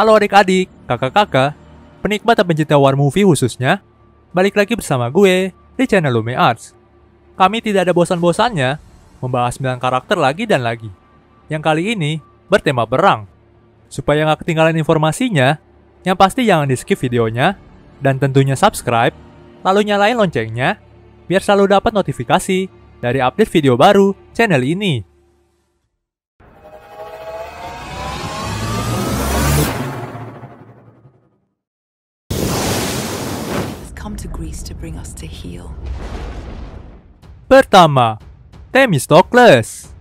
Halo adik-adik, kakak-kakak, penikmat dan pencinta war movie khususnya, balik lagi bersama gue di channel Lume Arts. Kami tidak ada bosan-bosannya membahas 9 karakter lagi dan lagi. Yang kali ini bertema perang. Supaya nggak ketinggalan informasinya, yang pasti jangan di-skip videonya, dan tentunya subscribe, lalu nyalain loncengnya, biar selalu dapat notifikasi dari update video baru channel ini. Come to Greece to bring us to heal. Pertama, Themistocles.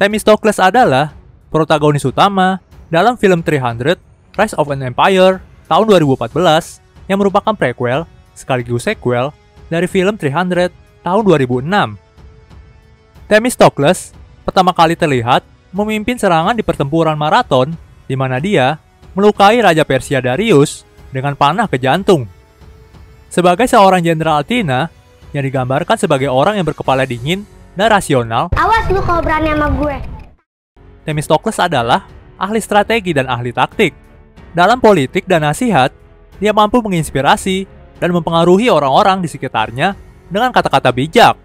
Themistocles adalah protagonis utama dalam film 300 Rise of an Empire tahun 2014 yang merupakan prequel sekaligus sequel dari film 300 tahun 2006. Themistocles pertama kali terlihat memimpin serangan di pertempuran Marathon di mana dia melukai Raja Persia Darius dengan panah ke jantung. Sebagai seorang jenderal Athena yang digambarkan sebagai orang yang berkepala dingin dan rasional, awas lu kalau berani sama gue. Themistocles adalah ahli strategi dan ahli taktik. Dalam politik dan nasihat, dia mampu menginspirasi dan mempengaruhi orang-orang di sekitarnya dengan kata-kata bijak.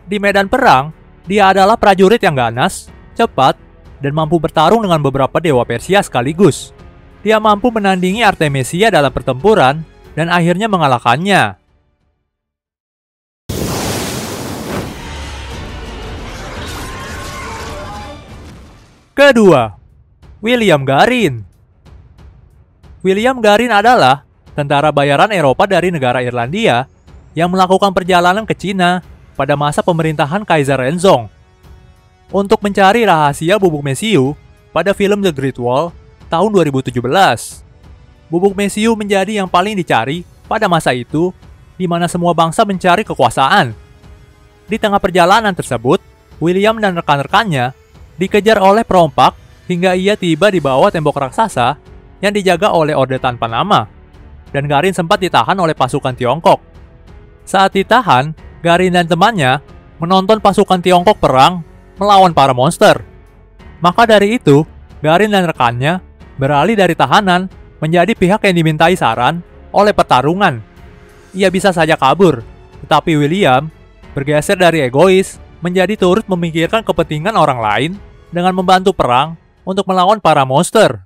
Di medan perang, dia adalah prajurit yang ganas, cepat, dan mampu bertarung dengan beberapa dewa Persia sekaligus. Dia mampu menandingi Artemisia dalam pertempuran dan akhirnya mengalahkannya. Kedua, William Garin. William Garin adalah tentara bayaran Eropa dari negara Irlandia yang melakukan perjalanan ke Cina pada masa pemerintahan Kaisar Renzong untuk mencari rahasia bubuk mesiu pada film The Great Wall tahun 2017. Bubuk mesiu menjadi yang paling dicari pada masa itu, di mana semua bangsa mencari kekuasaan. Di tengah perjalanan tersebut, William dan rekan-rekannya dikejar oleh perompak hingga ia tiba di bawah tembok raksasa yang dijaga oleh Orde Tanpa Nama, dan Garin sempat ditahan oleh pasukan Tiongkok. Saat ditahan, Garin dan temannya menonton pasukan Tiongkok perang melawan para monster. Maka dari itu, Garin dan rekannya beralih dari tahanan menjadi pihak yang dimintai saran oleh pertarungan. Ia bisa saja kabur, tetapi William bergeser dari egois menjadi turut memikirkan kepentingan orang lain dengan membantu perang untuk melawan para monster.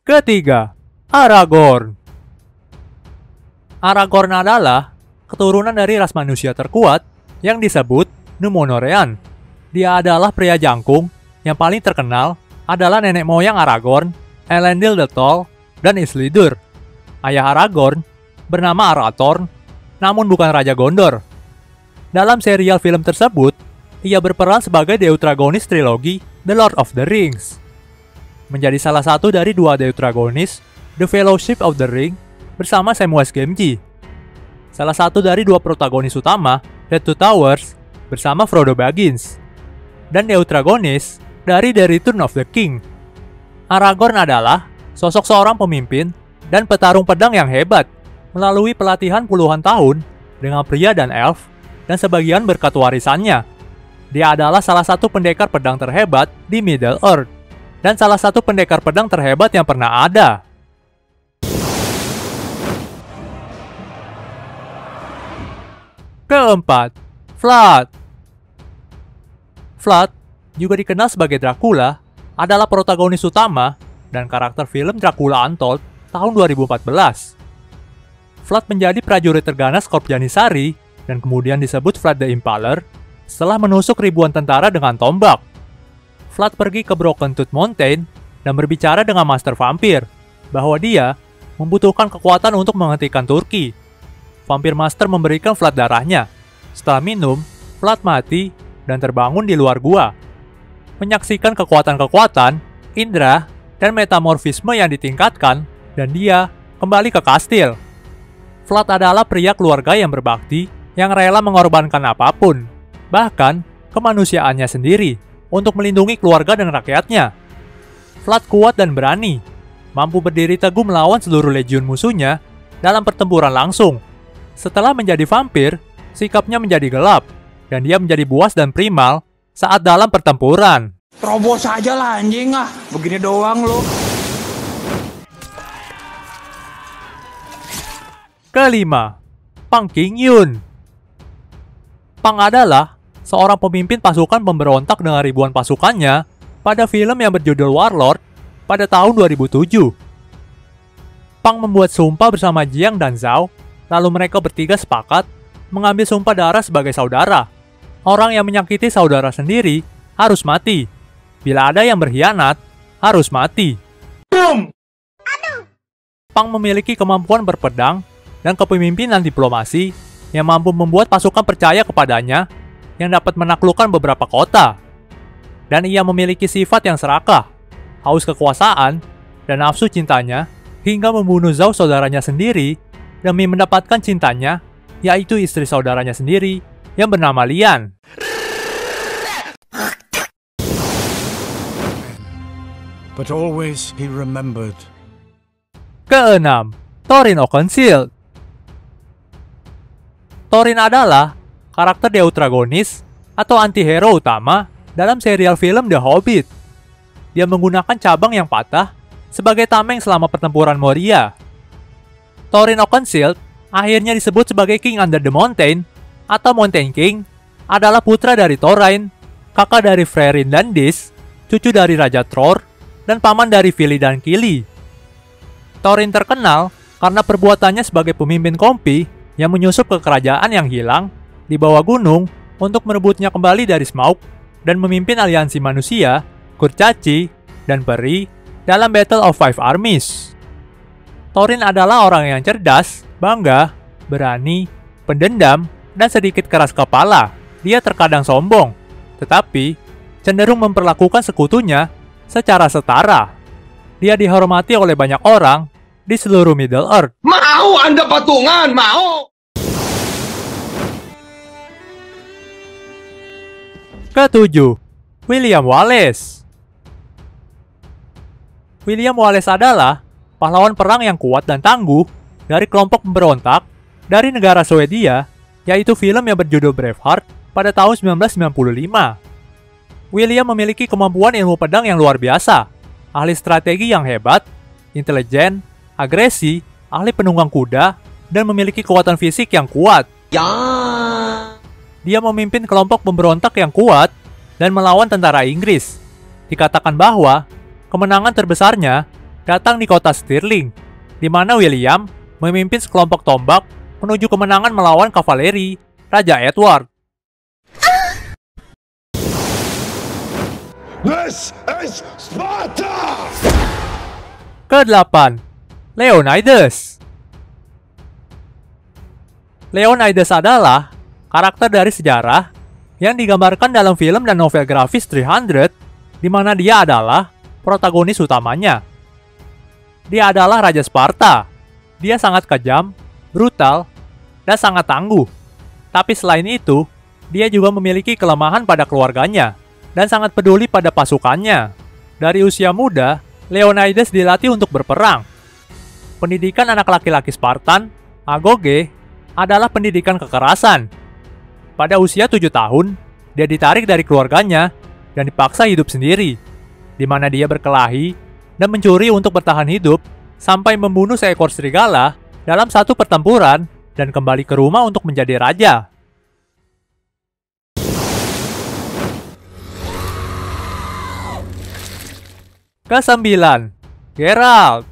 Ketiga, Aragorn. Aragorn adalah keturunan dari ras manusia terkuat yang disebut Numenorean. Dia adalah pria jangkung yang paling terkenal adalah nenek moyang Aragorn, Elendil the Tall, dan Isildur. Ayah Aragorn bernama Arathorn, namun bukan Raja Gondor. Dalam serial film tersebut, ia berperan sebagai deuteragonis trilogi The Lord of the Rings. Menjadi salah satu dari dua deuteragonis The Fellowship of the Ring bersama Samwise Gamgee. Salah satu dari dua protagonis utama The Two Towers bersama Frodo Baggins. Dan deuteragonis dari The Return of the King. Aragorn adalah sosok seorang pemimpin dan petarung pedang yang hebat melalui pelatihan puluhan tahun dengan pria dan elf dan sebagian berkat warisannya. Dia adalah salah satu pendekar pedang terhebat di Middle-earth dan salah satu pendekar pedang terhebat yang pernah ada. Keempat, Vlad. Vlad, juga dikenal sebagai Dracula, adalah protagonis utama dan karakter film Dracula Untold tahun 2014. Vlad menjadi prajurit terganas Corps Janissary dan kemudian disebut Vlad the Impaler setelah menusuk ribuan tentara dengan tombak. Vlad pergi ke Broken Tooth Mountain dan berbicara dengan Master Vampir bahwa dia membutuhkan kekuatan untuk menghentikan Turki. Vampir Master memberikan Vlad darahnya. Setelah minum, Vlad mati dan terbangun di luar gua. Menyaksikan kekuatan-kekuatan, indera, dan metamorfisme yang ditingkatkan, dan dia kembali ke kastil. Vlad adalah pria keluarga yang berbakti, yang rela mengorbankan apapun, bahkan kemanusiaannya sendiri, untuk melindungi keluarga dan rakyatnya. Vlad kuat dan berani, mampu berdiri teguh melawan seluruh legiun musuhnya dalam pertempuran langsung. Setelah menjadi vampir, Sikapnya menjadi gelap, dan dia menjadi buas dan primal saat dalam pertempuran. Terobos aja lah anjing ah, begini doang lo. Kelima, Pang Qingyun. Pang adalah seorang pemimpin pasukan pemberontak dengan ribuan pasukannya pada film yang berjudul Warlord pada tahun 2007. Pang membuat sumpah bersama Jiang dan Zhao, lalu mereka bertiga sepakat mengambil sumpah darah sebagai saudara. Orang yang menyakiti saudara sendiri harus mati. Bila ada yang berkhianat, harus mati. Pang memiliki kemampuan berpedang dan kepemimpinan diplomasi yang mampu membuat pasukan percaya kepadanya yang dapat menaklukkan beberapa kota. Dan ia memiliki sifat yang serakah, haus kekuasaan, dan nafsu cintanya hingga membunuh Zhao saudaranya sendiri demi mendapatkan cintanya, yaitu istri saudaranya sendiri yang bernama Lian. But always he remembered. Keenam, Thorin Oakenshield. Thorin adalah karakter deuteragonis atau anti-hero utama dalam serial film The Hobbit. Dia menggunakan cabang yang patah sebagai tameng selama pertempuran Moria. Thorin Oakenshield akhirnya disebut sebagai King Under the Mountain atau Mountain King, adalah putra dari Thorin, kakak dari Frerin dan Dis, cucu dari Raja Tror, dan paman dari Vili dan Kili. Thorin terkenal karena perbuatannya sebagai pemimpin Kompi yang menyusup ke kerajaan yang hilang di bawah gunung untuk merebutnya kembali dari Smaug dan memimpin aliansi manusia, kurcaci, dan peri dalam Battle of Five Armies. Thorin adalah orang yang cerdas, bangga, berani, pendendam, dan sedikit keras kepala. Dia terkadang sombong, tetapi cenderung memperlakukan sekutunya secara setara. Dia dihormati oleh banyak orang di seluruh Middle-earth. Mau Anda patungan, mau? Ketujuh, William Wallace. William Wallace adalah pahlawan perang yang kuat dan tangguh dari kelompok pemberontak dari negara Swedia, yaitu film yang berjudul Braveheart pada tahun 1995. William memiliki kemampuan ilmu pedang yang luar biasa, ahli strategi yang hebat, intelijen, agresi, ahli penunggang kuda, dan memiliki kekuatan fisik yang kuat. Dia memimpin kelompok pemberontak yang kuat dan melawan tentara Inggris. Dikatakan bahwa kemenangan terbesarnya datang di kota Stirling, di mana William memimpin sekelompok tombak menuju kemenangan melawan kavaleri Raja Edward. This is Sparta! Ke-8, Leonidas. Leonidas adalah karakter dari sejarah yang digambarkan dalam film dan novel grafis 300, di mana dia adalah protagonis utamanya. Dia adalah Raja Sparta. Dia sangat kejam, brutal, dan sangat tangguh. Tapi selain itu, dia juga memiliki kelemahan pada keluarganya dan sangat peduli pada pasukannya. Dari usia muda, Leonidas dilatih untuk berperang. Pendidikan anak laki-laki Spartan, agoge, adalah pendidikan kekerasan. Pada usia 7 tahun, dia ditarik dari keluarganya dan dipaksa hidup sendiri, di mana dia berkelahi dan mencuri untuk bertahan hidup sampai membunuh seekor serigala dalam satu pertempuran dan kembali ke rumah untuk menjadi raja. Ke-9, Geralt.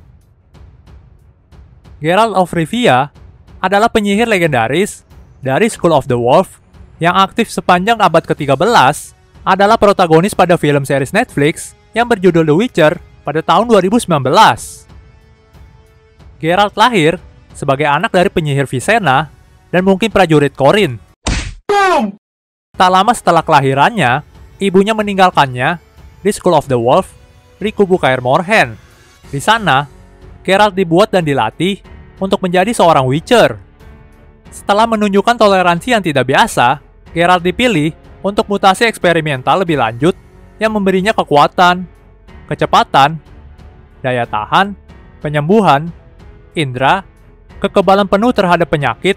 Geralt of Rivia adalah penyihir legendaris dari School of the Wolf yang aktif sepanjang abad ke-13, adalah protagonis pada film series Netflix yang berjudul The Witcher pada tahun 2019. Geralt lahir sebagai anak dari penyihir Vicenna dan mungkin prajurit Corin. Tak lama setelah kelahirannya, ibunya meninggalkannya di School of the Wolf di kubu Kaer Morhen. Di sana, Geralt dibuat dan dilatih untuk menjadi seorang Witcher. Setelah menunjukkan toleransi yang tidak biasa, Geralt dipilih untuk mutasi eksperimental lebih lanjut yang memberinya kekuatan, kecepatan, daya tahan, penyembuhan, indera, kekebalan penuh terhadap penyakit,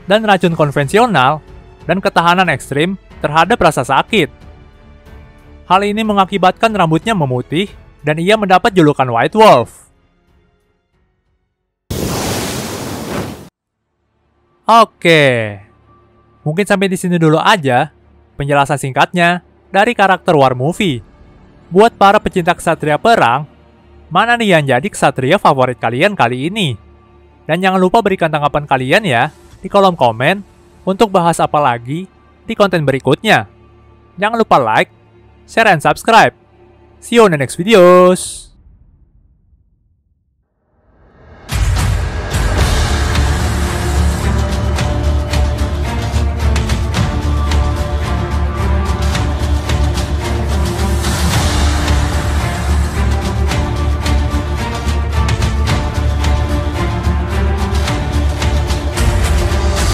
dan racun konvensional dan ketahanan ekstrim terhadap rasa sakit. Hal ini mengakibatkan rambutnya memutih dan ia mendapat julukan White Wolf. Oke, mungkin sampai di sini dulu aja penjelasan singkatnya dari karakter War Movie. Buat para pecinta ksatria perang, mana nih yang jadi ksatria favorit kalian kali ini? Dan jangan lupa berikan tanggapan kalian ya di kolom komen untuk bahas apa lagi di konten berikutnya. Jangan lupa like, share, and subscribe. See you on the next videos.